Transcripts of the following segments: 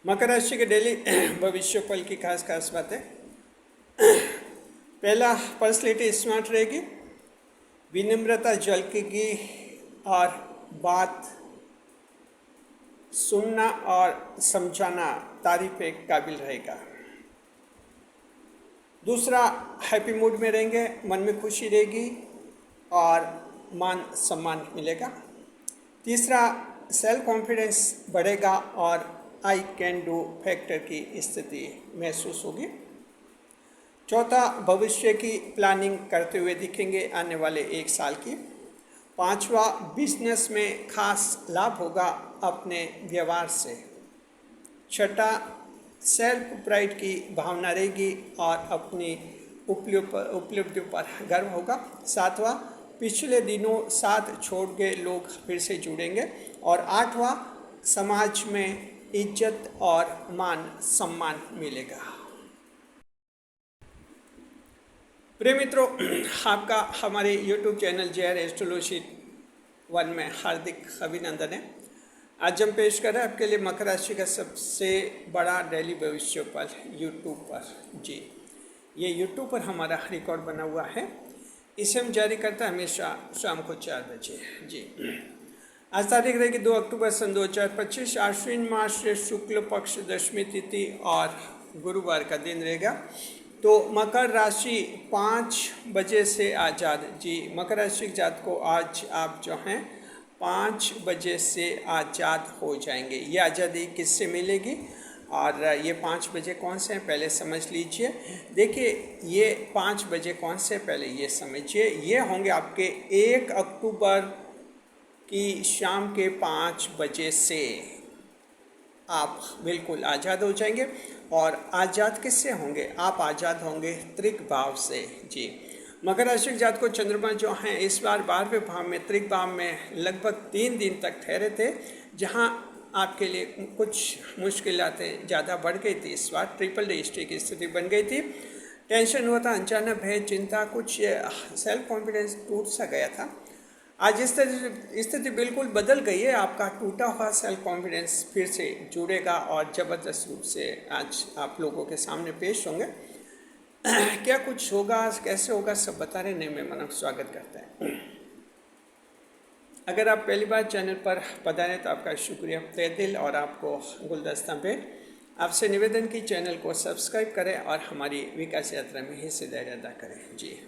मकर राशि के डेली भविष्य फल की खास खास बातें। पहला, पर्सनैलिटी स्मार्ट रहेगी, विनम्रता झलकेगी और बात सुनना और समझाना तारीफ के काबिल रहेगा। दूसरा, हैप्पी मूड में रहेंगे, मन में खुशी रहेगी और मान सम्मान मिलेगा। तीसरा, सेल्फ कॉन्फिडेंस बढ़ेगा और आई कैन डू फैक्टर की स्थिति महसूस होगी। चौथा, भविष्य की प्लानिंग करते हुए दिखेंगे आने वाले 1 साल की। पांचवा, बिजनेस में खास लाभ होगा अपने व्यवहार से। छठा, सेल्फ प्राइड की भावना रहेगी और अपनी उपलब्धियों पर गर्व होगा। सातवां, पिछले दिनों साथ छोड़ गए लोग फिर से जुड़ेंगे। और आठवां, समाज में इज्जत और मान सम्मान मिलेगा। प्रिय मित्रों, आपका हमारे YouTube चैनल JR एस्ट्रोलॉजी 1 में हार्दिक अभिनंदन है। आज हम पेश कर रहे हैं आपके लिए मकर राशि का सबसे बड़ा डेली भविष्य फल YouTube पर। जी, ये YouTube पर हमारा रिकॉर्ड बना हुआ है, इसे हम जारी करते हैं हमेशा शाम को 4 बजे। जी, आज तारीख रहेगी 2 अक्टूबर सन 2025, आश्विन मास शुक्ल पक्ष दशमी तिथि और गुरुवार का दिन रहेगा। तो मकर राशि 5 बजे से आज़ाद। जी, मकर राशि के जात को आज आप जो हैं 5 बजे से आज़ाद हो जाएंगे। ये आज़ादी किससे मिलेगी और ये 5 बजे कौन से हैं पहले समझ लीजिए। देखिए, ये 5 बजे कौन से पहले ये समझिए, ये होंगे आपके 1 अक्टूबर की शाम के 5 बजे से आप बिल्कुल आज़ाद हो जाएंगे। और आज़ाद किससे होंगे? आप आज़ाद होंगे त्रिक भाव से। जी, मकर राशि के जात को चंद्रमा जो हैं इस बार 12वें भाव में त्रिक भाव में लगभग 3 दिन तक ठहरे थे, जहां आपके लिए कुछ मुश्किलातें ज़्यादा बढ़ गई थी। इस बार ट्रिपल रजिस्ट्री की स्थिति बन गई थी, टेंशन हुआ था, अचानक भय, चिंता, कुछ सेल्फ कॉन्फिडेंस टूट सा गया था। आज स्थिति बिल्कुल बदल गई है। आपका टूटा हुआ सेल्फ कॉन्फिडेंस फिर से जुड़ेगा और ज़बरदस्त रूप से आज आप लोगों के सामने पेश होंगे। क्या कुछ होगा, कैसे होगा, सब बताने में मन स्वागत करता है। अगर आप पहली बार चैनल पर पधारे तो आपका शुक्रिया तहे दिल और आपको गुलदस्ता भेंट। आपसे निवेदन की चैनल को सब्सक्राइब करें और हमारी विकास यात्रा में हिस्सेदारी अदा करें। जी,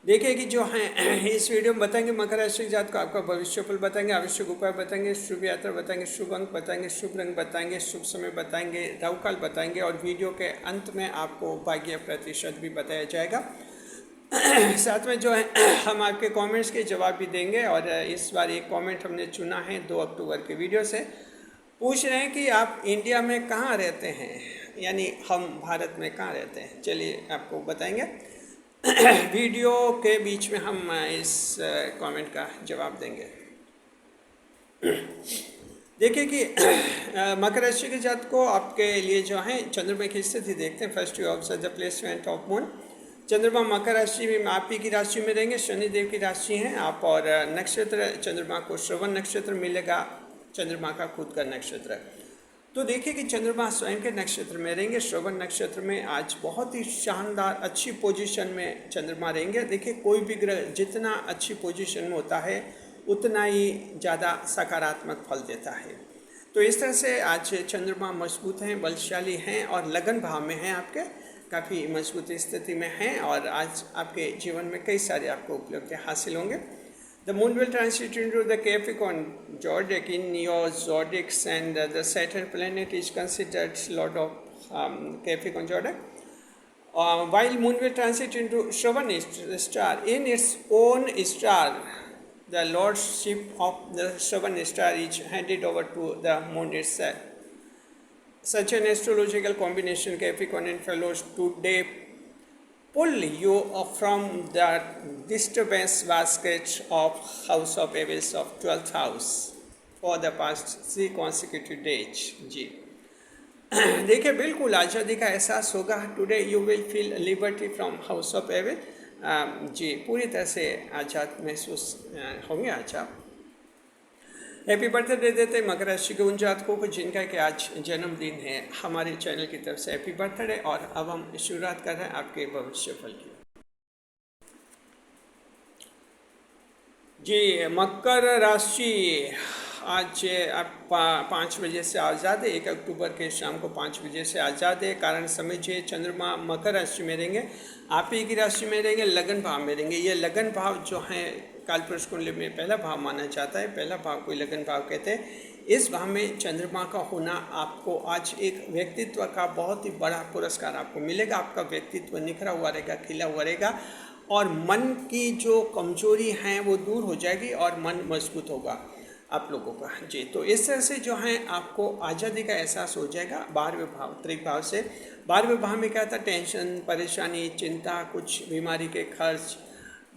देखिए कि जो हैं इस वीडियो में बताएंगे मकर राशि जात को आपका भविष्यफल बताएंगे, आवश्यक उपाय बताएंगे, शुभ यात्रा बताएंगे, शुभ अंक बताएंगे, शुभ रंग बताएंगे, शुभ समय बताएंगे, राहुकाल बताएंगे और वीडियो के अंत में आपको भाग्य प्रतिशत भी बताया जाएगा। साथ में जो है हम आपके कमेंट्स के जवाब भी देंगे। और इस बार एक कमेंट हमने चुना है 2 अक्टूबर के वीडियो से। पूछ रहे हैं कि आप इंडिया में कहाँ रहते हैं, यानी हम भारत में कहाँ रहते हैं। चलिए आपको बताएंगे वीडियो के बीच में हम इस कमेंट का जवाब देंगे। देखिए कि मकर राशि के जात को आपके लिए जो है चंद्रमा की स्थिति देखते हैं। First you observe the placement of moon. चंद्रमा मकर राशि में आप ही की राशि में रहेंगे, शनिदेव की राशि हैं आप। और नक्षत्र चंद्रमा को श्रवण नक्षत्र मिलेगा, चंद्रमा का खुद का नक्षत्र। तो देखिए कि चंद्रमा स्वयं के नक्षत्र में रहेंगे, श्रवण नक्षत्र में। आज बहुत ही शानदार अच्छी पोजीशन में चंद्रमा रहेंगे। देखिए, कोई भी ग्रह जितना अच्छी पोजीशन में होता है उतना ही ज़्यादा सकारात्मक फल देता है। तो इस तरह से आज चंद्रमा मजबूत हैं, बलशाली हैं और लगन भाव में हैं, आपके काफ़ी मजबूत स्थिति में हैं। और आज आपके जीवन में कई सारे आपको उपलब्धि हासिल होंगे। The moon will transit into the Capricorn zodiac in your zodiacs, and the Saturn planet is considered lord of Capricorn zodiac. While moon will transit into Shravan star in its own star, the lordship of the Shravan star is handed over to the moon itself. Such an astrological combination Capricorn and fellows today pull you from the disturbance basket of House of Aries of 12th house for the past 3 consecutive days. जी, देखिए बिल्कुल आज़ादी का एहसास होगा। Today you will feel liberty from house of Aries. जी, पूरी तरह से आज़ाद महसूस होंगे आज आप। हैप्पी बर्थडे देते हैं मकर राशि के उन जातकों को जिनका कि आज जन्मदिन है। हमारे चैनल की तरफ से हैप्पी बर्थडे। और अब हम शुरुआत कर रहे हैं आपके भविष्य फल की। जी, मकर राशि आज आप 5 बजे से आज़ाद है। 1 अक्टूबर के शाम को 5 बजे से आज़ाद है। कारण समझिए, चंद्रमा मकर राशि में रहेंगे, आप ही की राशि में रहेंगे, लगन भाव में रहेंगे। ये लगन भाव जो है कालपुरुष कुंडली में पहला भाव माना जाता है। पहला भाव को लगन भाव कहते हैं। इस भाव में चंद्रमा का होना आपको आज एक व्यक्तित्व का बहुत ही बड़ा पुरस्कार आपको मिलेगा। आपका व्यक्तित्व निखरा हुआ रहेगा, खिला हुआ रहेगा और मन की जो कमजोरी हैं वो दूर हो जाएगी और मन मजबूत होगा आप लोगों का। जी, तो इस तरह से जो है आपको आज़ादी का एहसास हो जाएगा 12वें भाव त्रिक भाव से। 12वें भाव में क्या था? टेंशन, परेशानी, चिंता, कुछ बीमारी के खर्च,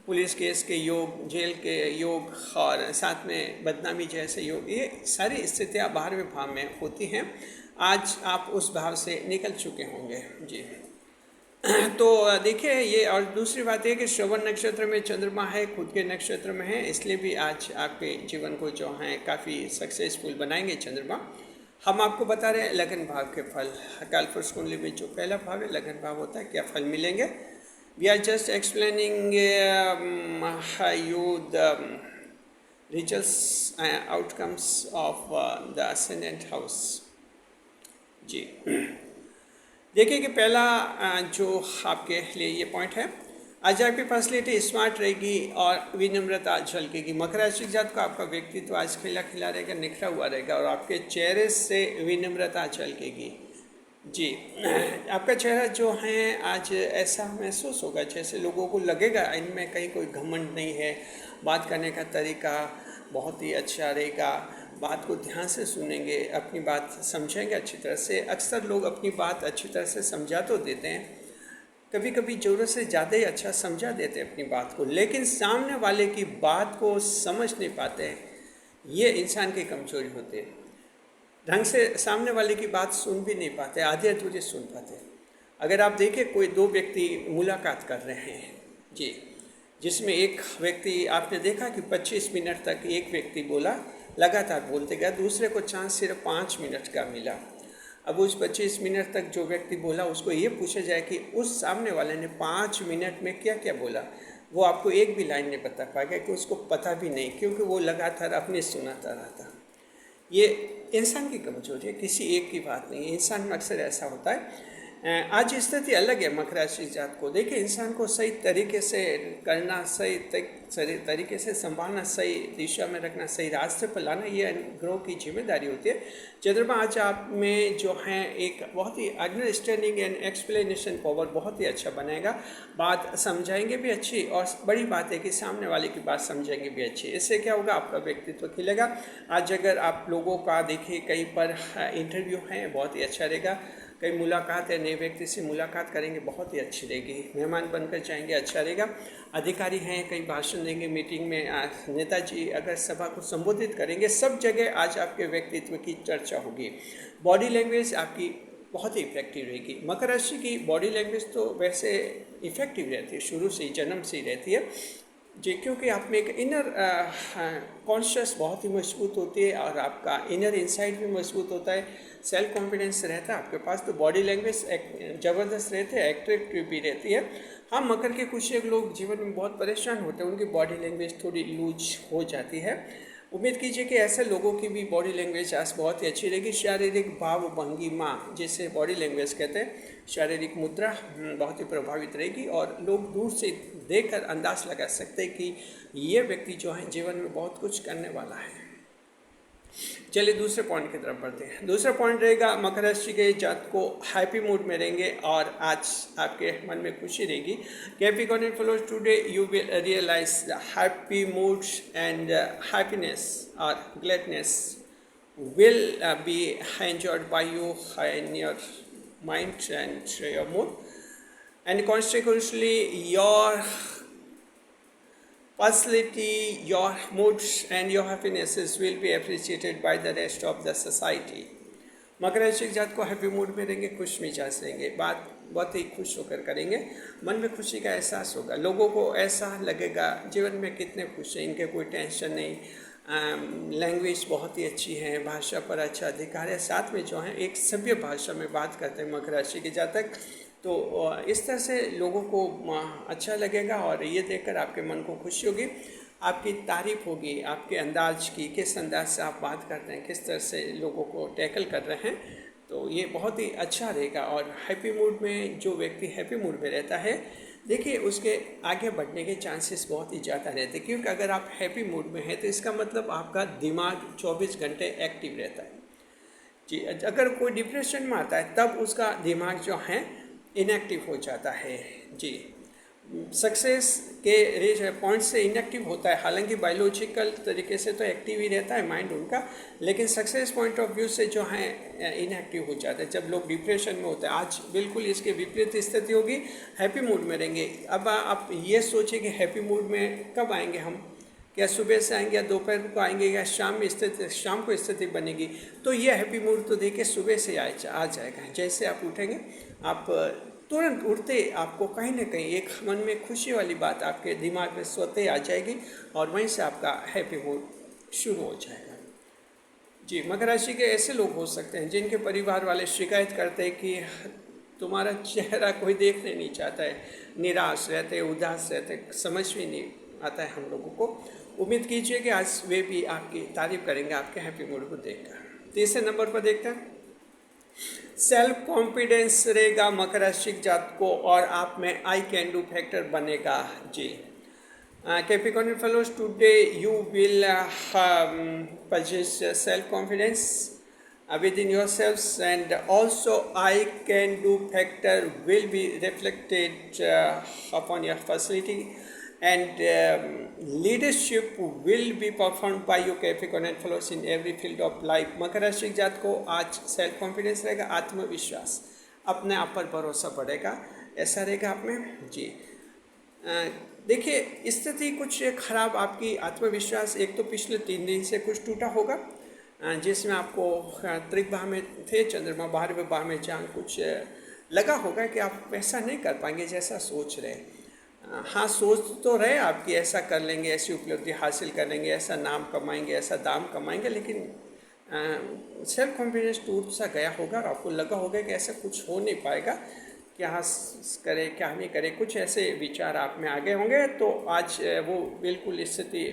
पुलिस केस के योग, जेल के योग और साथ में बदनामी जैसे योग, ये सारी स्थितियाँ 12वें भाव में होती हैं। आज आप उस भाव से निकल चुके होंगे। जी, तो देखिए ये, और दूसरी बात यह कि श्रवण नक्षत्र में चंद्रमा है, खुद के नक्षत्र में है, इसलिए भी आज आपके जीवन को जो है काफ़ी सक्सेसफुल बनाएंगे चंद्रमा। हम आपको बता रहे हैं लगन भाव के फल। कालपुरुष कुंडली में जो पहला भाव है लगन भाव होता है, क्या फल मिलेंगे। We are just explaining you the results outcomes of the ascendant house। जी, देखिए कि पहला जो आपके लिए ये पॉइंट है, आज आपकी पर्सनैलिटी स्मार्ट रहेगी और विनम्रता झलकेगी। मकर राशि जात को आपका व्यक्तित्व आज खिला खिला रहेगा, निखरा हुआ रहेगा और आपके चेहरे से विनम्रता झलकेगी। जी, आपका चेहरा जो है आज ऐसा महसूस होगा जैसे लोगों को लगेगा इनमें कहीं कोई घमंड नहीं है। बात करने का तरीका बहुत ही अच्छा रहेगा, बात को ध्यान से सुनेंगे, अपनी बात समझेंगे अच्छी तरह से। अक्सर लोग अपनी बात अच्छी तरह से समझा तो देते हैं, कभी कभी ज़रूरत से ज़्यादा ही अच्छा समझा देते हैं अपनी बात को, लेकिन सामने वाले की बात को समझ नहीं पाते। ये इंसान की कमजोरी होती है। ढंग से सामने वाले की बात सुन भी नहीं पाते, आधे अधूरे सुन पाते। अगर आप देखें कोई दो व्यक्ति मुलाकात कर रहे हैं जी, जिसमें एक व्यक्ति आपने देखा कि 25 मिनट तक एक व्यक्ति बोला, लगातार बोलते गया, दूसरे को चांस सिर्फ 5 मिनट का मिला। अब उस 25 मिनट तक जो व्यक्ति बोला उसको ये पूछा जाए कि उस सामने वाले ने 5 मिनट में क्या क्या बोला, वो आपको एक भी लाइन नहीं बता पाएगा कि उसको पता भी नहीं, क्योंकि वो लगातार अपने सुनाता रहता। ये इंसान की कमजोरी है, किसी एक की बात नहीं है, इंसान में अक्सर ऐसा होता है। आज स्थिति अलग है मकर राशि जात को। देखिए, इंसान को सही तरीके से करना, सही तरीके से संभालना, सही दिशा में रखना, सही रास्ते पर लाना, ये ग्रह की जिम्मेदारी होती है। चंद्रमा आज आप में जो है एक बहुत ही अंडरस्टैंडिंग एंड एक्सप्लेनेशन पावर बहुत ही अच्छा बनाएगा। बात समझाएंगे भी अच्छी, और बड़ी बात है कि सामने वाले की बात समझेंगे भी अच्छी। इससे क्या होगा, आपका व्यक्तित्व खिलेगा। आज अगर आप लोगों का देखिए कहीं पर इंटरव्यू है, बहुत ही अच्छा रहेगा। कई मुलाकात है, नए व्यक्ति से मुलाकात करेंगे, बहुत ही अच्छी रहेगी। मेहमान बनकर जाएंगे, अच्छा रहेगा। अधिकारी हैं, कई भाषण देंगे मीटिंग में, नेताजी अगर सभा को संबोधित करेंगे, सब जगह आज आपके व्यक्तित्व की चर्चा होगी। बॉडी लैंग्वेज आपकी बहुत ही इफेक्टिव रहेगी। मकर राशि की बॉडी लैंग्वेज तो वैसे इफेक्टिव रहती है, शुरू से ही, जन्म से ही रहती है जी, क्योंकि आप में एक इनर कॉन्शियस बहुत ही मजबूत होती है और आपका इनर इंसाइट भी मजबूत होता है, सेल्फ कॉन्फिडेंस रहता है आपके पास, तो बॉडी लैंग्वेज ज़बरदस्त रहती है, एट्रैक्टिव भी रहती है। हाँ, मकर के कुछ एक लोग जीवन में बहुत परेशान होते हैं, उनकी बॉडी लैंग्वेज थोड़ी लूज हो जाती है। उम्मीद कीजिए कि ऐसे लोगों की भी बॉडी लैंग्वेज आज बहुत ही अच्छी रहेगी। शारीरिक भाव भंगिमा, जिसे बॉडी लैंग्वेज कहते हैं, शारीरिक मुद्रा बहुत ही प्रभावित रहेगी और लोग दूर से देखकर अंदाज लगा सकते हैं कि ये व्यक्ति जो है जीवन में बहुत कुछ करने वाला है। चलिए दूसरे पॉइंट की तरफ बढ़ते हैं। दूसरा पॉइंट रहेगा, मकर राशि के जातक को हैप्पी मूड में रहेंगे और आज आपके मन में खुशी रहेगी। Capricorn followers, today you will realise the happy moods and happiness और gladness will be enjoyed by you in your mind and your mood, and consequently your personality, your moods and your happinesses will be appreciated by the rest of the society। मकर राशि जात को happy mood में रहेंगे, खुश मिजाज रहेंगे, बात बहुत ही खुश होकर करेंगे, मन में खुशी का एहसास होगा, लोगों को ऐसा लगेगा जीवन में कितने खुश हैं, इनके कोई टेंशन नहीं, लैंग्वेज बहुत ही अच्छी है, भाषा पर अच्छा अधिकार है, साथ में जो है एक सभ्य भाषा में बात करते हैं मकर राशि के जातक। तो इस तरह से लोगों को अच्छा लगेगा और ये देखकर आपके मन को खुशी होगी, आपकी तारीफ होगी आपके अंदाज की, किस अंदाज से आप बात करते हैं, किस तरह से लोगों को टैकल कर रहे हैं। तो ये बहुत ही अच्छा रहेगा। और हैप्पी मूड में जो व्यक्ति हैप्पी मूड में रहता है, देखिए उसके आगे बढ़ने के चांसेस बहुत ही ज़्यादा रहते हैं, क्योंकि अगर आप हैप्पी मूड में हैं तो इसका मतलब आपका दिमाग 24 घंटे एक्टिव रहता है जी। अगर कोई डिप्रेशन में आता है तब उसका दिमाग जो है इनएक्टिव हो जाता है जी। सक्सेस के रेज पॉइंट से इनएक्टिव होता है, हालांकि बायोलॉजिकल तरीके से तो एक्टिव ही रहता है माइंड उनका, लेकिन सक्सेस पॉइंट ऑफ व्यू से जो है इनएक्टिव हो जाता है जब लोग डिप्रेशन में होते हैं। आज बिल्कुल इसके विपरीत स्थिति होगी, हैप्पी मूड में रहेंगे। अब आप ये सोचिए कि हैप्पी मूड में कब आएंगे हम, क्या सुबह से आएंगे या दोपहर को आएंगे या शाम में स्थिति, शाम को स्थिति बनेगी। तो ये हैप्पी मूड तो देखिए सुबह से आ जाएगा। जैसे आप उठेंगे, आप तुरंत उठते आपको कहीं ना कहीं एक मन में खुशी वाली बात आपके दिमाग में स्वतः आ जाएगी और वहीं से आपका हैप्पी मूड शुरू हो जाएगा जी। मकर राशि के ऐसे लोग हो सकते हैं जिनके परिवार वाले शिकायत करते हैं कि तुम्हारा चेहरा कोई देखने नहीं चाहता है, निराश रहते, उदास रहते, समझ भी नहीं आता है हम लोगों को। उम्मीद कीजिए कि आज वे भी आपकी तारीफ करेंगे आपके हैप्पी मूड को देखकर। तीसरे नंबर पर देखते हैं, सेल्फ कॉन्फिडेंस रहेगा मकर राशि जात को और आप में आई कैन डू फैक्टर बनेगा जी। Capricorn fellows, today you will possess self confidence within yourselves, and also I can do factor will be reflected upon your facility, and leadership will be performed by your Capricorn and follows in every field of life। मकर राशि जात को आज self confidence रहेगा, आत्मविश्वास, अपने आप पर भरोसा बढ़ेगा, ऐसा रहेगा आप में जी। देखिए स्थिति कुछ खराब, आपकी आत्मविश्वास एक तो पिछले 3 दिन से कुछ टूटा होगा, जिसमें आपको त्रिक भाव में थे चंद्रमा, 12वें भाव में जहाँ कुछ लगा होगा कि आप वैसा नहीं कर पाएंगे जैसा सोच रहे। हाँ, सोच तो रहे आपकी ऐसा कर लेंगे, ऐसी उपलब्धि हासिल कर लेंगे, ऐसा नाम कमाएंगे, ऐसा दाम कमाएंगे, लेकिन सेल्फ कॉन्फिडेंस टूट सा गया होगा और आपको लगा होगा कि ऐसा कुछ हो नहीं पाएगा, क्या करे क्या नहीं करे, कुछ ऐसे विचार आप में आ गए होंगे। तो आज वो बिल्कुल स्थिति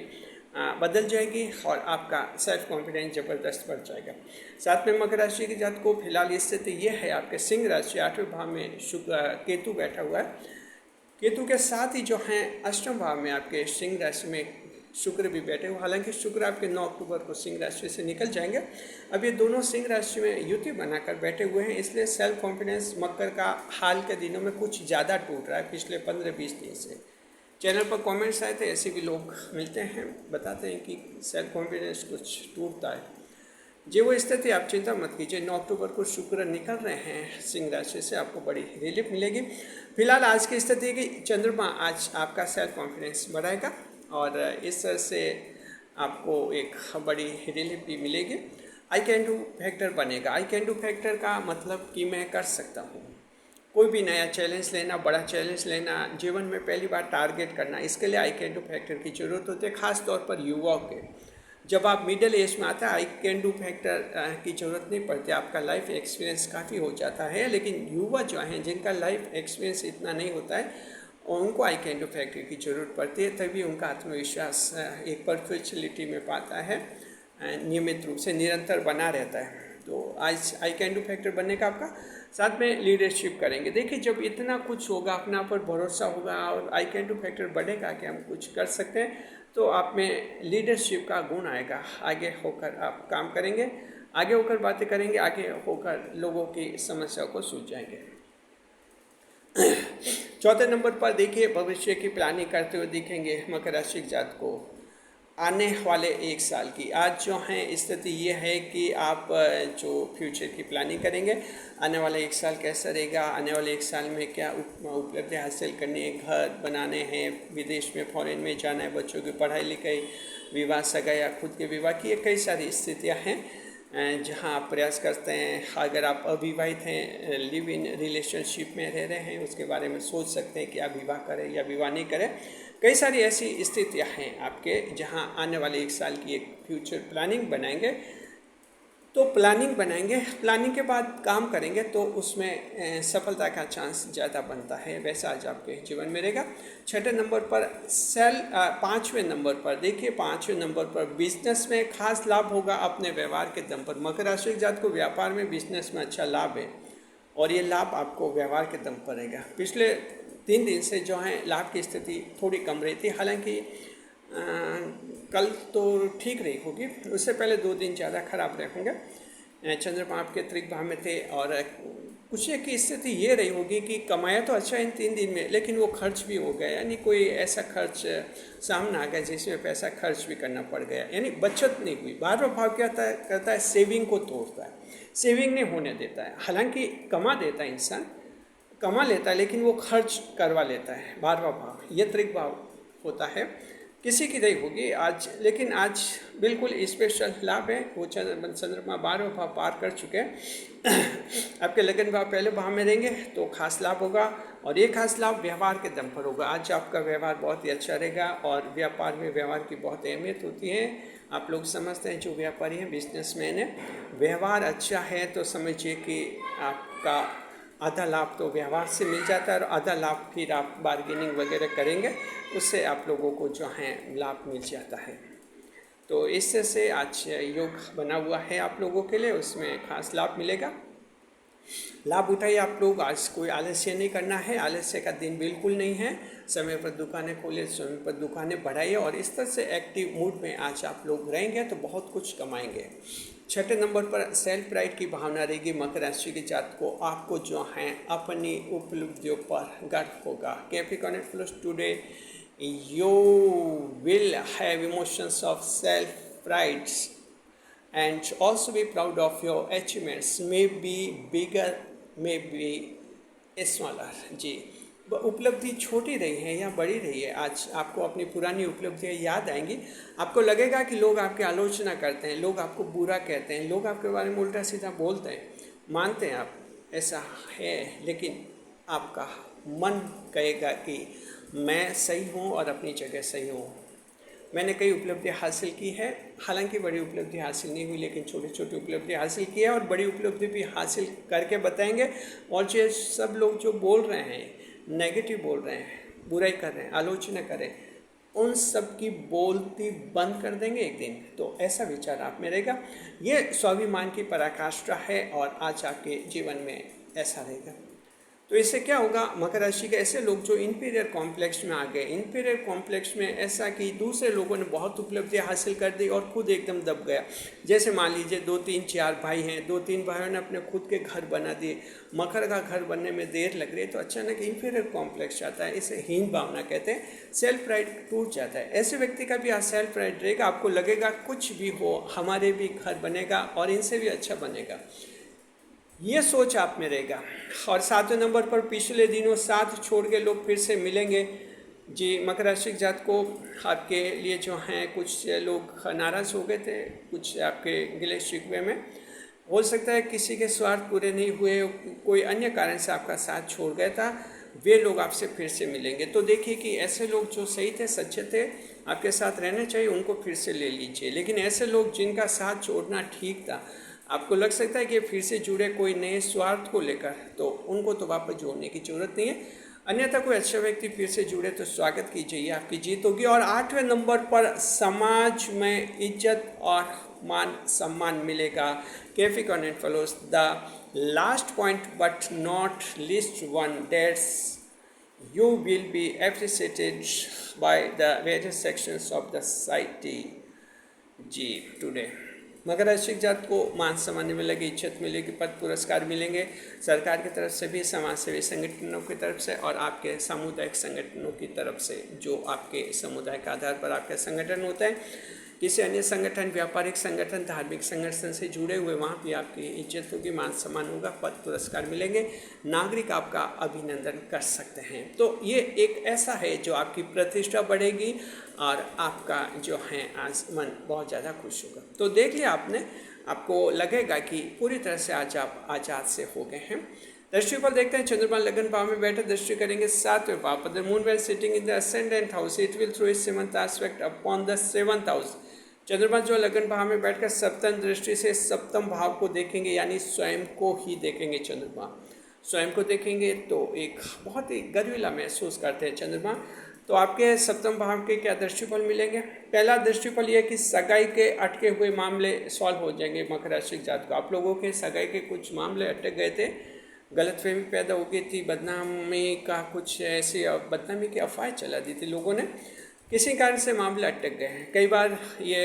बदल जाएगी और आपका सेल्फ कॉन्फिडेंस ज़बरदस्त बढ़ जाएगा। साथ में मकर राशि की जात को फिलहाल स्थिति ये है, आपके सिंह राशि 8वें भाव में केतु बैठा हुआ है। केतु के साथ ही जो हैं अष्टम भाव में आपके सिंह राशि में शुक्र भी बैठे हुए। हालांकि शुक्र आपके 9 अक्टूबर को सिंह राशि से निकल जाएंगे। अब ये दोनों सिंह राशि में युति बनाकर बैठे हुए हैं, इसलिए सेल्फ कॉन्फिडेंस मकर का हाल के दिनों में कुछ ज़्यादा टूट रहा है पिछले 15-20 दिन से। चैनल पर कमेंट्स आए थे, ऐसे भी लोग मिलते हैं, बताते हैं कि सेल्फ कॉन्फिडेंस कुछ टूटता है जी। वो स्थिति आप चिंता मत कीजिए, 9 अक्टूबर को शुक्र निकल रहे हैं सिंह राशि से, आपको बड़ी रिलीफ मिलेगी। फिलहाल आज की स्थिति की चंद्रमा आज आपका सेल्फ कॉन्फिडेंस बढ़ाएगा और इस तरह से आपको एक बड़ी रिलीफ भी मिलेगी। आई कैन डू फैक्टर बनेगा। आई कैन डू फैक्टर का मतलब कि मैं कर सकता हूँ, कोई भी नया चैलेंज लेना, बड़ा चैलेंज लेना, जीवन में पहली बार टारगेट करना, इसके लिए आई कैन डू फैक्टर की ज़रूरत होती है, ख़ास तौर पर युवाओं के। जब आप मिडिल एज में आता है आई कैन डू फैक्टर की ज़रूरत नहीं पड़ती, आपका लाइफ एक्सपीरियंस काफ़ी हो जाता है। लेकिन युवा जो हैं जिनका लाइफ एक्सपीरियंस इतना नहीं होता है, उनको आई कैन डू फैक्टर की ज़रूरत पड़ती है, तभी उनका आत्मविश्वास एक परफेक्चुअलिटी में पाता है, नियमित रूप से निरंतर बना रहता है। तो आज आई कैन डू फैक्टर बनने का आपका, साथ में लीडरशिप करेंगे। देखिए जब इतना कुछ होगा, अपना पर भरोसा होगा और आई कैन डू फैक्टर बढ़ेगा कि हम कुछ कर सकते हैं, तो आप में लीडरशिप का गुण आएगा। आगे होकर आप काम करेंगे, आगे होकर बातें करेंगे, आगे होकर लोगों की समस्याओं को सुलझाएंगे। चौथे नंबर पर देखिए भविष्य की प्लानिंग करते हुए दिखेंगे मकर राशि जात को आने वाले 1 साल की। आज जो है स्थिति ये है कि आप जो फ्यूचर की प्लानिंग करेंगे, आने वाले 1 साल कैसा रहेगा, आने वाले 1 साल में क्या उपलब्धि हासिल करनी है, घर बनाने हैं, विदेश में फॉरेन में जाना है, बच्चों की पढ़ाई लिखाई, विवाह सगाई या खुद के विवाह की, ये कई सारी स्थितियाँ हैं जहाँ आप प्रयास करते हैं। अगर आप अविवाहित हैं, लिव इन रिलेशनशिप में रह रहे हैं, उसके बारे में सोच सकते हैं कि आप विवाह करें या विवाह नहीं करें। कई सारी ऐसी स्थितियां हैं आपके जहां आने वाले एक साल की एक फ्यूचर प्लानिंग बनाएंगे। तो प्लानिंग के बाद काम करेंगे तो उसमें सफलता का चांस ज़्यादा बनता है। वैसा आज आपके जीवन में रहेगा। छठे नंबर पर पाँचवें नंबर पर देखिए, पाँचवें नंबर पर बिजनेस में खास लाभ होगा अपने व्यवहार के दम पर। मकर राशि के जात को व्यापार में, बिजनेस में अच्छा लाभ है और ये लाभ आपको व्यवहार के दम पर रहेगा। पिछले 3 दिन से जो है लाभ की स्थिति थोड़ी कम रही थी, हालांकि कल तो ठीक रही होगी, उससे पहले 2 दिन ज़्यादा खराब रहे होंगे। चंद्रमा आपके त्रिक भाव में थे और कुछ की स्थिति ये रही होगी कि कमाया तो अच्छा इन 3 दिन में, लेकिन वो खर्च भी हो गया, यानी कोई ऐसा खर्च सामने आ गया जिसमें पैसा खर्च भी करना पड़ गया, यानी बचत नहीं हुई। 12वां भाव क्या करता है, सेविंग को तोड़ता है, सेविंग नहीं होने देता है। हालांकि कमा देता है इंसान, कमा लेता है, लेकिन वो खर्च करवा लेता है। 12वां भाव ये त्रिक भाव होता है, किसी की नहीं होगी आज, लेकिन आज बिल्कुल स्पेशल लाभ है। वो चंद्रमा 12वां भाव पार कर चुके हैं। आपके लगन भाव पहले भाव में रहेंगे तो खास लाभ होगा, और ये खास लाभ व्यवहार के दम पर होगा। आज आपका व्यवहार बहुत ही अच्छा रहेगा और व्यापार में व्यवहार की बहुत अहमियत होती है। आप लोग समझते हैं, जो व्यापारी हैं, बिजनेसमैन है, व्यवहार अच्छा है तो समझिए कि आपका आधा लाभ तो व्यवहार से मिल जाता है और आधा लाभ फिर आप बार्गेनिंग वगैरह करेंगे, उससे आप लोगों को जो है लाभ मिल जाता है। तो इससे से आज योग बना हुआ है आप लोगों के लिए, उसमें खास लाभ मिलेगा। लाभ उठाइए आप लोग। आज कोई आलस्य नहीं करना है, आलस्य का दिन बिल्कुल नहीं है। समय पर दुकानें खोले, समय पर दुकानें बढ़ाइए और इस तरह से एक्टिव मूड में आज आप लोग रहेंगे तो बहुत कुछ कमाएंगे। छठे नंबर पर सेल्फ प्राइड की भावना रहेगी। मकर राशि के जात को आपको जो है अपनी उपलब्धियों पर गर्व होगा। Capricorn flows today you will have emotions of self-pride and also be proud of your achievements, may be bigger, may be smaller। जी, उपलब्धि छोटी रही है या बड़ी रही है, आज आपको अपनी पुरानी उपलब्धियाँ याद आएंगी। आपको लगेगा कि लोग आपकी आलोचना करते हैं, लोग आपको बुरा कहते हैं, लोग आपके बारे में उल्टा सीधा बोलते हैं, मानते हैं आप ऐसा है, लेकिन आपका मन कहेगा कि मैं सही हूँ और अपनी जगह सही हूँ। मैंने कई उपलब्धियाँ हासिल की है, हालांकि बड़ी उपलब्धि हासिल नहीं हुई, लेकिन छोटी छोटी उपलब्धि हासिल की है और बड़ी उपलब्धि भी हासिल करके बताएंगे। और जो सब लोग जो बोल रहे हैं, नेगेटिव बोल रहे हैं, बुराई कर रहे हैं, आलोचना करें, उन सब की बोलती बंद कर देंगे एक दिन। तो ऐसा विचार आप में रहेगा। ये स्वाभिमान की पराकाष्ठा है और आज आपके जीवन में ऐसा रहेगा। तो इससे क्या होगा, मकर राशि के ऐसे लोग जो इन्फीरियर कॉम्प्लेक्स में आ गए, इन्फीरियर कॉम्प्लेक्स में ऐसा कि दूसरे लोगों ने बहुत उपलब्धियां हासिल कर दी और खुद एकदम दब गया। जैसे मान लीजिए 2, 3, 4 भाई हैं, 2, 3 भाइयों ने अपने खुद के घर बना दिए, मकर का घर बनने में देर लग रही है तो अचानक इन्फीरियर कॉम्प्लेक्स आता है, इसे हीन भावना कहते हैं। सेल्फ प्राइड टूट जाता है। ऐसे व्यक्ति का भी आज सेल्फ प्राइड रहेगा। आपको लगेगा कुछ भी हो हमारे भी घर बनेगा और इनसे भी अच्छा बनेगा, ये सोच आप में रहेगा। और 7वें नंबर पर पिछले दिनों साथ छोड़ के लोग फिर से मिलेंगे। जी, मकर राशि के जात को आपके लिए जो हैं कुछ लोग नाराज़ हो गए थे, कुछ आपके गिले शिकवे में, हो सकता है किसी के स्वार्थ पूरे नहीं हुए, कोई अन्य कारण से आपका साथ छोड़ गया था, वे लोग आपसे फिर से मिलेंगे। तो देखिए कि ऐसे लोग जो सही थे, सच्चे थे, आपके साथ रहने चाहिए, उनको फिर से ले लीजिए। लेकिन ऐसे लोग जिनका साथ छोड़ना ठीक था, आपको लग सकता है कि फिर से जुड़े कोई नए स्वार्थ को लेकर, तो उनको तो वापस जोड़ने की जरूरत नहीं है। अन्यथा कोई अच्छा व्यक्ति फिर से जुड़े तो स्वागत कीजिए, आपकी जीत होगी। और 8वें नंबर पर समाज में इज्जत और मान सम्मान मिलेगा। Capricorn follows the last point but not least one, that's you will be appreciated by the various sections of the society। जी, टुडे मकर राशि जात को मान सम्मान मिलेगी, इज्जत मिलेगी, पद पुरस्कार मिलेंगे सरकार की तरफ से भी, समाज सेवी संगठनों की तरफ से और आपके सामुदायिक संगठनों की तरफ से, जो आपके समुदाय के आधार पर आपके संगठन होते हैं। किसी अन्य संगठन, व्यापारिक संगठन, धार्मिक संगठन से जुड़े हुए, वहाँ भी आपकी इज्जत होगी, मान सम्मान होगा, पद पुरस्कार मिलेंगे, नागरिक आपका अभिनंदन कर सकते हैं। तो ये एक ऐसा है जो आपकी प्रतिष्ठा बढ़ेगी और आपका जो है आज मन बहुत ज़्यादा खुश होगा। तो देख लिया आपने, आपको लगेगा कि पूरी तरह से आज आप आज़ाद से हो गए हैं। दृष्टिफल देखते हैं। चंद्रमा लगन भाव में बैठे दृष्टि करेंगे 7वें भाव पर। The moon when sitting in the ascendant house it will throw its 7th aspect upon the 7th house. चंद्रमा जो लगन भाव में बैठकर सप्तम दृष्टि से सप्तम भाव को देखेंगे, यानी स्वयं को ही देखेंगे। चंद्रमा स्वयं को देखेंगे तो एक बहुत ही गर्विला महसूस करते हैं चंद्रमा। तो आपके सप्तम भाव के क्या दृष्टिफल मिलेंगे? पहला दृष्टिफल यह कि सगाई के अटके हुए मामले सॉल्व हो जाएंगे। मकर राशि जात को आप लोगों के सगाई के कुछ मामले अटक गए थे, गलतफहमी पैदा हो गई थी, बदनामी का कुछ ऐसी बदनामी की अफवाह चला दी थी लोगों ने, किसी कारण से मामले अटक गए हैं। कई बार ये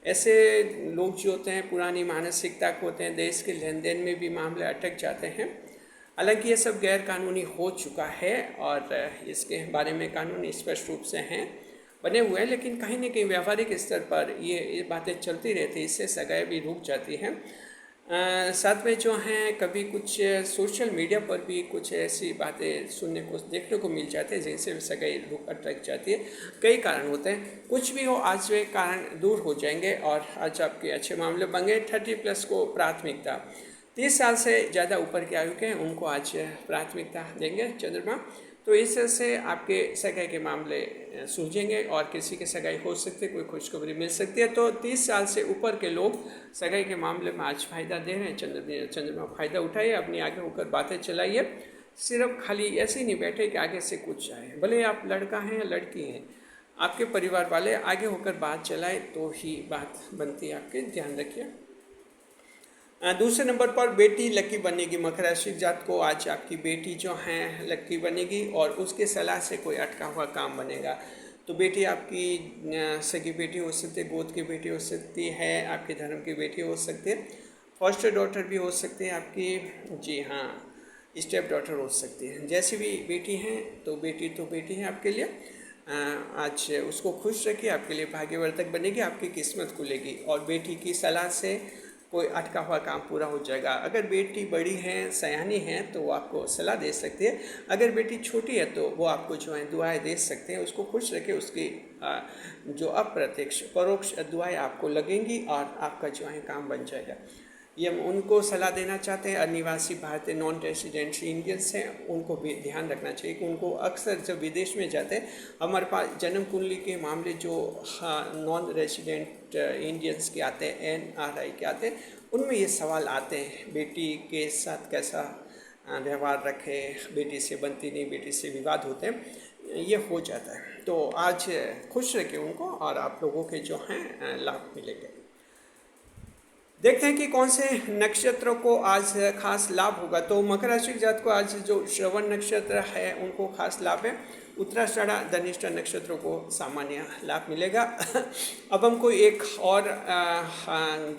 ऐसे लोग जो होते हैं पुरानी मानसिकता को होते हैं, देश के लेन देन में भी मामले अटक जाते हैं। हालांकि ये सब गैर कानूनी हो चुका है और इसके बारे में कानूनी स्पष्ट रूप से हैं बने हुए हैं, लेकिन कहीं ना कहीं व्यावहारिक स्तर पर ये बातें चलती रहती, इससे सगाई भी रुक जाती हैं। साथ में जो हैं कभी कुछ सोशल मीडिया पर भी कुछ ऐसी बातें सुनने को देखने को मिल जाते हैं जिनसे सगाई रुक अटक जाती है। कई कारण होते हैं, कुछ भी हो आज वे कारण दूर हो जाएंगे और आज आपके अच्छे मामले बन गए। 30+ को प्राथमिकता, 30 साल से ज़्यादा ऊपर के आयु के हैं उनको आज प्राथमिकता देंगे चंद्रमा। तो इस तरह से आपके सगाई के मामले सुलझेंगे और किसी के सगाई हो सकती है, कोई खुशखबरी मिल सकती है। तो 30 साल से ऊपर के लोग सगाई के मामले में आज फ़ायदा दे रहे हैं। चंद्रमा फ़ायदा उठाइए, अपनी आगे होकर बातें चलाइए, सिर्फ खाली ऐसे ही नहीं बैठे कि आगे से कुछ आए। भले आप लड़का हैं या लड़की हैं, आपके परिवार वाले आगे होकर बात चलाए तो ही बात बनती है आपके, ध्यान रखिए। दूसरे नंबर पर बेटी लकी बनेगी। मकर राशि जात को आज आपकी बेटी जो है लकी बनेगी और उसके सलाह से कोई अटका हुआ काम बनेगा। तो बेटी आपकी सगी बेटी हो सकती है, गोद की बेटी हो सकती है, आपके धर्म की बेटी हो सकती है, फॉस्टर डॉटर भी हो सकती है आपकी, जी हाँ, स्टेप डॉटर हो सकती है। जैसी भी बेटी हैं तो बेटी है आपके लिए। आज उसको खुश रखिए, आपके लिए भाग्यवर्धक बनेगी, आपकी किस्मत खुलेगी और बेटी की सलाह से कोई अटका हुआ काम पूरा हो जाएगा। अगर बेटी बड़ी है, सयानी है तो वो आपको सलाह दे सकती है, अगर बेटी छोटी है तो वो आपको जो है दुआएं दे सकते हैं। उसको खुश रखें, उसकी जो अप्रत्यक्ष परोक्ष दुआएं आपको लगेंगी और आपका जो है काम बन जाएगा। ये हम उनको सलाह देना चाहते हैं, अनिवासी भारतीय नॉन रेसिडेंट इंडियंस हैं, उनको भी ध्यान रखना चाहिए कि उनको अक्सर जब विदेश में जाते हैं, हमारे पास जन्म कुंडली के मामले जो नॉन रेसिडेंट इंडियंस के आते हैं, NRI के आते हैं, उनमें ये सवाल आते हैं, बेटी के साथ कैसा व्यवहार रखें, बेटी से बनती नहीं, बेटी से विवाद होते हैं, ये हो जाता है। तो आज खुश रखें उनको और आप लोगों के जो हैं लाभ मिलेंगे। देखते हैं कि कौन से नक्षत्रों को आज खास लाभ होगा। तो मकर राशि जात को आज जो श्रवण नक्षत्र है उनको खास लाभ है। उत्तराषाढ़ा धनिष्ठा नक्षत्रों को सामान्य लाभ मिलेगा। अब हम कोई एक और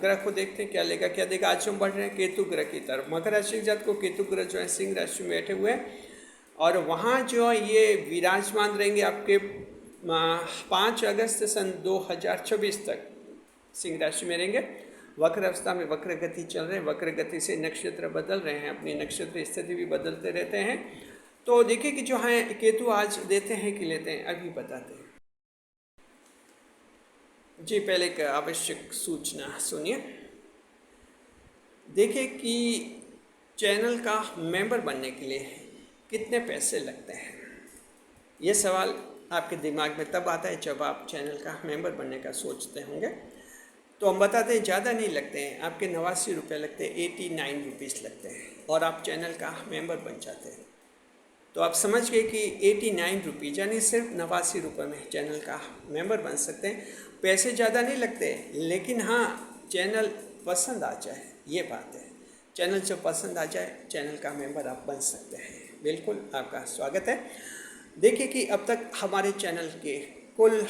ग्रह को देखते हैं क्या लेगा क्या देगा। आज हम बढ़ रहे हैं केतु ग्रह की तरफ। मकर राशि जात को केतु ग्रह जो है सिंह राशि में बैठे हुए हैं और वहाँ जो ये विराजमान रहेंगे आपके 5 अगस्त सन 2026 तक सिंह राशि में रहेंगे। वक्र अवस्था में वक्र गति चल रहे हैं, वक्र गति से नक्षत्र बदल रहे हैं, अपनी नक्षत्र स्थिति भी बदलते रहते हैं। तो देखिए कि जो है केतु आज देते हैं कि लेते हैं, अभी बताते हैं। जी पहले एक आवश्यक सूचना सुनिए। देखिए कि चैनल का मेंबर बनने के लिए कितने पैसे लगते हैं। ये सवाल आपके दिमाग में तब आता है जब आप चैनल का मेंबर बनने का सोचते होंगे। तो हम बताते हैं ज़्यादा नहीं लगते हैं, आपके 89 रुपये लगते हैं, 89 रुपीज़ लगते हैं और आप चैनल का मेंबर बन जाते हैं। तो आप समझ गए कि 89 रुपीज़ यानी सिर्फ 89 रुपये में चैनल का मेंबर बन सकते हैं। पैसे ज़्यादा नहीं लगते, लेकिन हाँ चैनल पसंद आ जाए, ये बात है। चैनल जब पसंद आ जाए चैनल का मेंबर आप बन सकते हैं। बिल्कुल आपका स्वागत है। देखिए कि अब तक हमारे चैनल के कुल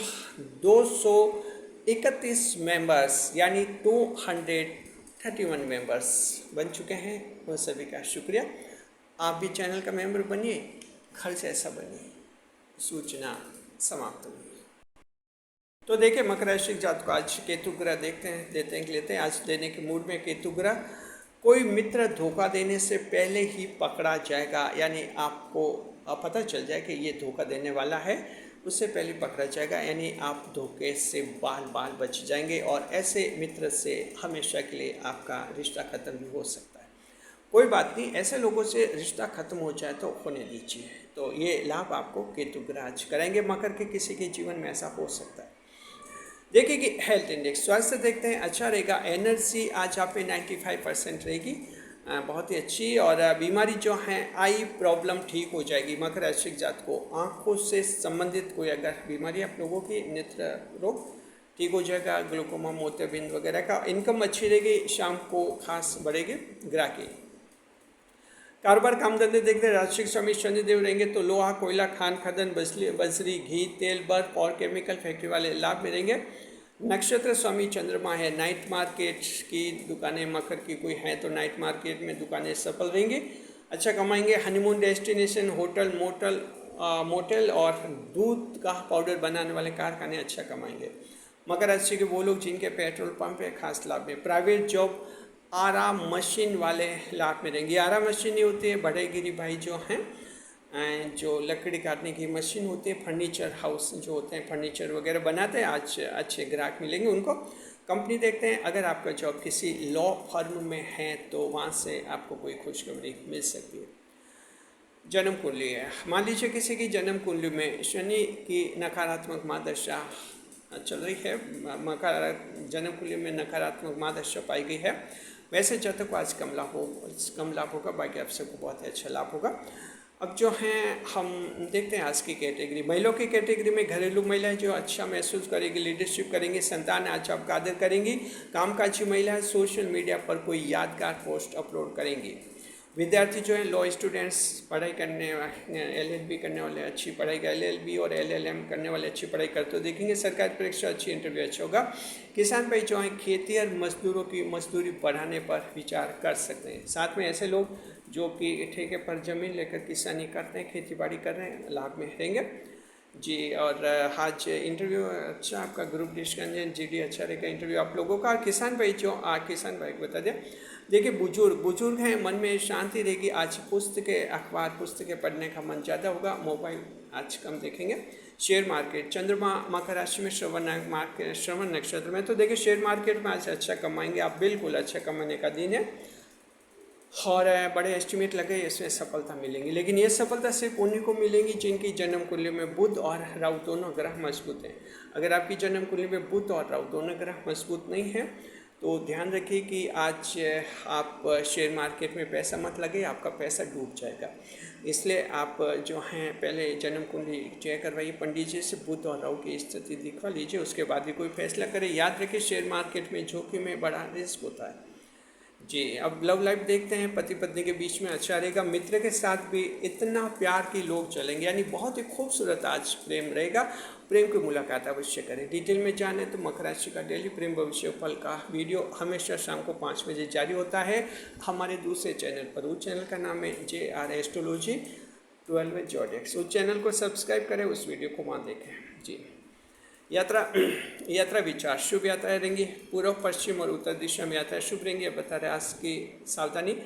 231 मेंबर्स यानी 231 मेंबर्स बन चुके हैं। उन सभी का शुक्रिया। आप भी चैनल का मेंबर बनिए, खर्च ऐसा बनिए। सूचना समाप्त हुई। तो देखिए मकर राशि जात को आज केतु ग्रह देते हैं कि लेते हैं। आज देने के मूड में केतु ग्रह। कोई मित्र धोखा देने से पहले ही पकड़ा जाएगा, यानी आपको पता चल जाए कि ये धोखा देने वाला है, उससे पहले पकड़ा जाएगा, यानी आप धोखे से बाल बच जाएंगे और ऐसे मित्र से हमेशा के लिए आपका रिश्ता ख़त्म भी हो सकता है। कोई बात नहीं, ऐसे लोगों से रिश्ता खत्म हो जाए तो होने दीजिए। तो ये लाभ आपको केतु ग्रास कराएंगे। मकर के किसी के जीवन में ऐसा हो सकता है। देखिए कि हेल्थ इंडेक्स, स्वास्थ्य देखते हैं, अच्छा रहेगा। एनर्जी आज आप में 95% रहेगी, बहुत ही अच्छी। और बीमारी जो है, आई प्रॉब्लम ठीक हो जाएगी। मकर राशि जात को आँखों से संबंधित कोई अगर बीमारी आप लोगों की, नेत्र रोग ठीक हो जाएगा। ग्लूकोमा, मोतियाबिंद वगैरह का। इनकम अच्छी रहेगी, शाम को खास बढ़ेगी ग्राहकी। कारोबार काम धंधे देखते हैं, राजसिक स्वामी शनिदेव रहेंगे तो लोहा, कोयला, खान खदन, बजरी, घी, तेल, बर्फ और केमिकल फैक्ट्री वाले लाभ मिलेंगे। नक्षत्र स्वामी चंद्रमा है। नाइट मार्केट की दुकानें मकर की कोई हैं तो नाइट मार्केट में दुकानें सफल रहेंगी, अच्छा कमाएंगे। हनीमून डेस्टिनेशन, होटल, मोटेल और दूध का पाउडर बनाने वाले कारखाने अच्छा कमाएंगे। मकर राशि के वो लोग जिनके पेट्रोल पंप है, खास लाभ में। प्राइवेट जॉब, आराम मशीन वाले लाभ में रहेंगे। आराम मशीन होती है बड़ेगिरी भाई जो हैं, जो लकड़ी काटने की मशीन होती है, फर्नीचर हाउस जो होते हैं, फर्नीचर वगैरह बनाते हैं, आज अच्छे ग्राहक मिलेंगे उनको। कंपनी देखते हैं, अगर आपका जॉब किसी लॉ फर्म में है तो वहाँ से आपको कोई खुशखबरी मिल सकती है। जन्म कुंडली है, मान लीजिए किसी की जन्म कुंडली में शनि की नकारात्मक महादशा चल रही है, जन्म कुंडली में नकारात्मक महादशा पाई गई है। वैसे जातक को आज कम लाभ होगा, बाकी आप सबको बहुत ही अच्छा लाभ होगा। अब जो हैं हम देखते हैं आज की कैटेगरी, महिलाओं की कैटेगरी में घरेलू महिलाएं जो अच्छा महसूस करेंगी, लीडरशिप करेंगी, संतान आज आपका आदर करेंगी। कामकाजी महिलाएं सोशल मीडिया पर कोई यादगार पोस्ट अपलोड करेंगी। विद्यार्थी जो है, लॉ स्टूडेंट्स, पढ़ाई करने LLB करने वाले अच्छी पढ़ाई, LLB और LLM करने वाले अच्छी पढ़ाई करते देखेंगे। सरकारी परीक्षा अच्छी, इंटरव्यू अच्छा होगा। किसान भाई जो हैं, खेती और मजदूरों की मजदूरी बढ़ाने पर विचार कर सकते हैं। साथ में ऐसे लोग जो कि ठेके पर ज़मीन लेकर किसानी करते हैं, खेती बाड़ी कर रहे हैं, लाभ में रहेंगे जी। और आज इंटरव्यू अच्छा आपका, ग्रुप डिस्कशन GD अच्छा रहेगा इंटरव्यू आप लोगों का। किसान भाई जो किसान भाई को बता दें, देखिए बुजुर्ग हैं, मन में शांति रहेगी। आज पुस्तकें, अखबार, पुस्तकें पढ़ने का मन ज़्यादा होगा, मोबाइल आज कम देखेंगे। शेयर मार्केट, चंद्रमा मकर राशि में, श्रवण नक्षत्र में, तो देखिए शेयर मार्केट में आज अच्छा कमाएंगे आप, बिल्कुल अच्छा कमाने का दिन है। और बड़े एस्टिमेट लगे, इसमें सफलता मिलेंगी। लेकिन ये सफलता सिर्फ उन्हीं को मिलेंगी जिनकी जन्म कुंडली में बुध और राहु दोनों ग्रह मजबूत हैं। अगर आपकी जन्म कुंडली में बुध और राहु दोनों ग्रह मजबूत नहीं है तो ध्यान रखिए कि आज आप शेयर मार्केट में पैसा मत लगे, आपका पैसा डूब जाएगा। इसलिए आप जो हैं पहले जन्म कुंडली चेक करवाइए पंडित जी से, बुध और राहु की स्थिति दिखवा लीजिए, उसके बाद ही कोई फैसला करें। याद रखिए शेयर मार्केट में जोखिम में बड़ा रिस्क होता है जी। अब लव लाइफ देखते हैं, पति पत्नी के बीच में अच्छा रहेगा। मित्र के साथ भी इतना प्यार की लोग चलेंगे, यानी बहुत ही खूबसूरत आज प्रेम रहेगा। प्रेम की मुलाकात अवश्य करें। डिटेल में जाने तो मकर राशि का डेली प्रेम भविष्य फल का वीडियो हमेशा शाम को 5 बजे जारी होता है हमारे दूसरे चैनल पर। उस चैनल का नाम है JR एस्ट्रोलॉजी 12 जोडिएक्स। उस चैनल को सब्सक्राइब करें, उस वीडियो को वहाँ देखें जी। यात्रा विचार, शुभ यात्राएं रहेंगी। पूर्व, पश्चिम और उत्तर दिशा में यात्रा शुभ रहेंगी। बता रहे आज की सावधानी,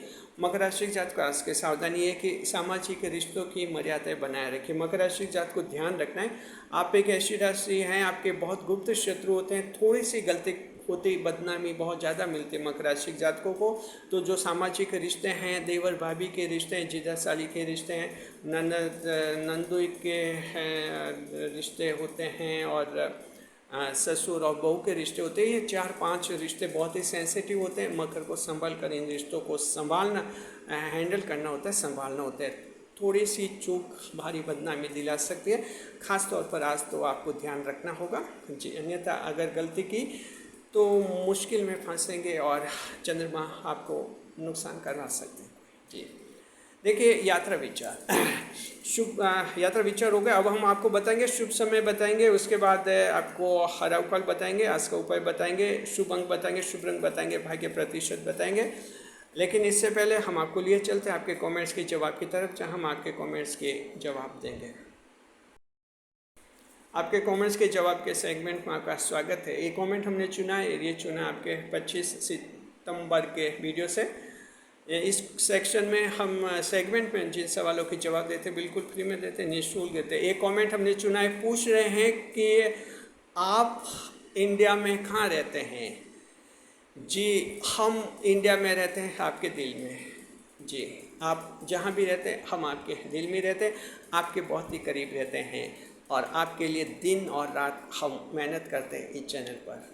मकर राशि के जात को आज की सावधानी है कि सामाजिक रिश्तों की मर्यादाएं बनाए रखें। मकर राशि के जात को ध्यान रखना है, आप एक ऐसी राशि हैं, आपके बहुत गुप्त शत्रु होते हैं, थोड़ी सी गलती होती बदनामी बहुत ज़्यादा मिलती है मकर राशि के जातकों को। तो जो सामाजिक रिश्ते हैं, देवर भाभी के रिश्ते हैं, जीजा साली के रिश्ते हैं, नंदोई के रिश्ते होते हैं, और ससुर और बहू के रिश्ते होते हैं, ये 4-5 रिश्ते बहुत ही सेंसिटिव होते हैं। मकर को संभल कर इन रिश्तों को संभालना, हैंडल करना होता है, संभालना होता है। थोड़ी सी चूक भारी बदनामी दिला सकती है, खास तौर पर आज तो आपको ध्यान रखना होगा जी। अन्यथा अगर गलती की तो मुश्किल में फंसेंगे और चंद्रमा आपको नुकसान करवा सकते हैं जी। देखिए यात्रा विचार, शुभ यात्रा विचार हो गया। अब हम आपको बताएंगे शुभ समय बताएंगे, उसके बाद आपको राहुकाल बताएंगे, आज का उपाय बताएंगे, शुभ अंक बताएंगे, शुभ रंग बताएंगे, भाग्य प्रतिशत बताएंगे। लेकिन इससे पहले हम आपको लिए चलते हैं आपके कमेंट्स के जवाब की तरफ, जहां हम आपके कमेंट्स के जवाब देंगे। आपके कमेंट्स के जवाब के सेगमेंट में आपका स्वागत है। ये कमेंट हमने चुना है, ये चुना आपके 25 सितंबर के वीडियो से। इस सेक्शन में हम सेगमेंट में जिन सवालों के जवाब देते हैं बिल्कुल फ्री में देते हैं, निःशुल्क देते हैं। एक कमेंट हमने चुना है, पूछ रहे हैं कि आप इंडिया में कहाँ रहते हैं? जी हम इंडिया में रहते हैं, आपके दिल में। जी, आप जहाँ भी रहते हैं हम आपके दिल में रहते हैं, आपके बहुत ही करीब रहते हैं और आपके लिए दिन और रात हम मेहनत करते हैं इस चैनल पर।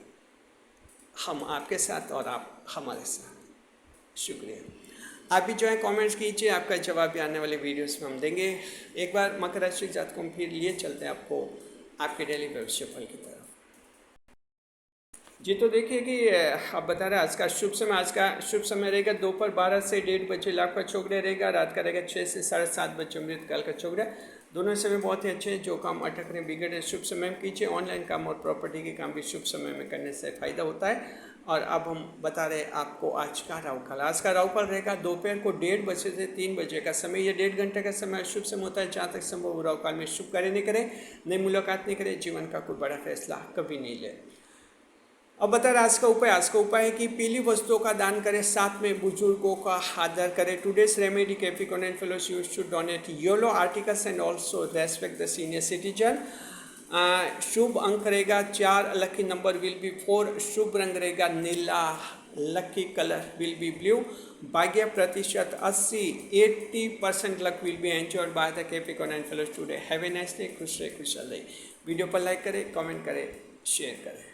हम आपके साथ और आप हमारे साथ। शुक्रिया। आप भी जो है कमेंट्स कीजिए, आपका जवाब भी आने वाले वीडियोस में हम देंगे। एक बार मकर राशि जातकों को फिर लिए चलते हैं आपको आपके डेली भविष्य फल की तरफ। जी, तो देखिए कि आप बता रहे हैं आज का शुभ समय रहेगा दोपहर 12 से 1:30 बजे लाभ का चौगड़े रहेगा, रात का रहेगा 6 से 7:30 बजे अमृत काल का चौगड़ा। दोनों समय बहुत ही अच्छे हैं। जो काम अटक रहे बिगड़े शुभ समय में कीजिए। ऑनलाइन काम और प्रॉपर्टी के काम भी शुभ समय में करने से फायदा होता है। और अब हम बता रहे हैं आपको आज का राहुकाल। आज का राहुकाल रहेगा दोपहर को 1:30 बजे से 3 बजे का समय। यह 1.5 घंटे का समय शुभ समय होता है। जहाँ तक संभव राहुकाल में शुभ कार्य नहीं करें, नई मुलाकात नहीं करें, जीवन का कोई बड़ा फैसला कभी नहीं ले। अब बता रहे आज का उपाय है कि पीली वस्तुओं का दान करें, साथ में बुजुर्गों का आदर करें। Today's remedy Capricorn and fellows used to donate yellow articles and also respect the senior citizen. शुभ अंक रहेगा 4, लकी नंबर विल बी 4, शुभ रंग रहेगा नीला, lucky colour will be blue. भाग्य प्रतिशत 80% luck will be enjoyed by the Capricorn and fellows today. Have a nice day. खुश रहे, खुशहाल रहे। वीडियो पर लाइक करें, कमेंट करें, शेयर करें।